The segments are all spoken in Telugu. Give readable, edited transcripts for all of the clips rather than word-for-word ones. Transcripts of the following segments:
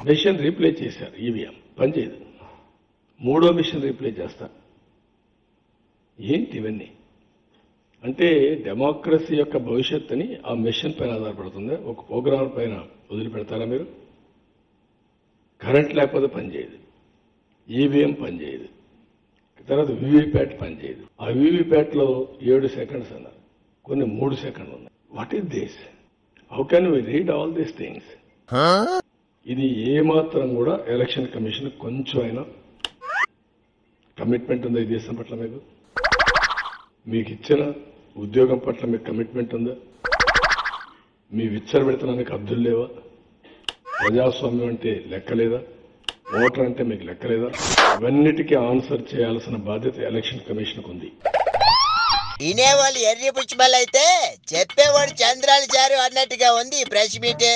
మిషన్ రీప్లేస్ చేశారు, ఈవీఎం పనిచేయదు. మూడో మిషన్ రీప్లేస్ చేస్తా. ఏంటి ఇవన్నీ? అంటే డెమోక్రసీ యొక్క భవిష్యత్తుని ఆ మిషన్ పైన ఆధారపడుతుంది. ఒక ప్రోగ్రామ్ పైన వదిలిపెడతారా మీరు? కరెంట్ లేకపోతే పనిచేయదు, ఈవీఎం పనిచేయదు, తర్వాత వీవీప్యాట్ పనిచేయదు. ఆ వీవీప్యాట్లో 7 సెకండ్స్ అన్నారు, కొన్ని 3 సెకండ్లు ఉన్నాయి. What is this? How can we read all these things? ఇది ఏమాత్రం కూడా ఎలక్షన్ కమిషన్ కొంచెం అయినా కమిట్మెంట్ ఉందా ఈ దేశం పట్ల? మీకు ఇచ్చిన ఉద్యోగం పట్ల మీకు కమిట్మెంట్ ఉందా? మీ విచ్చర పెడుతున్నానికి అబ్దుల్ లేవా? ప్రజాస్వామ్యం అంటే లెక్కలేదా? ఓటర్ అంటే మీకు లెక్కలేదా? ఇవన్నిటికీ ఆన్సర్ చేయాల్సిన బాధ్యత ఎలక్షన్ కమిషన్కు ఉంది. వినేవాళ్ళు ఎర్రి పుష్పాలు అయితే చెప్పేవాడు చంద్రాలు చారు అన్నట్టుగా ఉంది ఈ ప్రెస్ మీట్.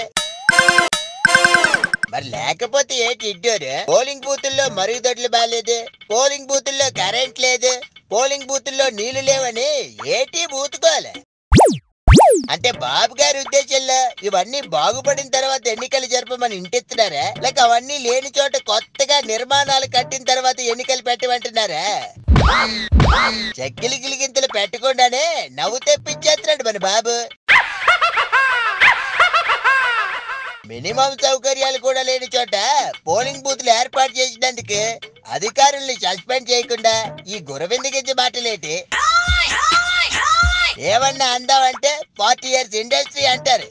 మరి లేకపోతే ఏంటి ఇడ్డోరు? పోలింగ్ బూతుల్లో మరుగుదొడ్లు బాలేదు, పోలింగ్ బూతుల్లో కరెంట్ లేదు, పోలింగ్ బూతుల్లో నీళ్లు లేవని ఏటి బూతుకోవాలి అంటే బాబు గారి ఉద్దేశంలో ఇవన్నీ బాగుపడిన తర్వాత ఎన్నికలు జరపమని ఇంటిస్తున్నారా, లేక అవన్నీ లేని చోట కొత్తగా నిర్మాణాలు కట్టిన తర్వాత ఎన్నికలు పెట్టమంటున్నారా? చెక్కిలి గిలిగింతలు పెట్టకుండానే నవ్వు తెప్పించేస్తున్నాడు మన బాబు. మినిమం సౌకర్యాలు కూడా లేని చోట పోలింగ్ బూత్లు ఏర్పాటు చేసినందుకు అధికారుల్ని సస్పెండ్ చేయకుండా ఈ గురవిందగించి మాటలేటి? ఏమన్నా అందామంటే 40 years ఇండస్ట్రీ అంటారు.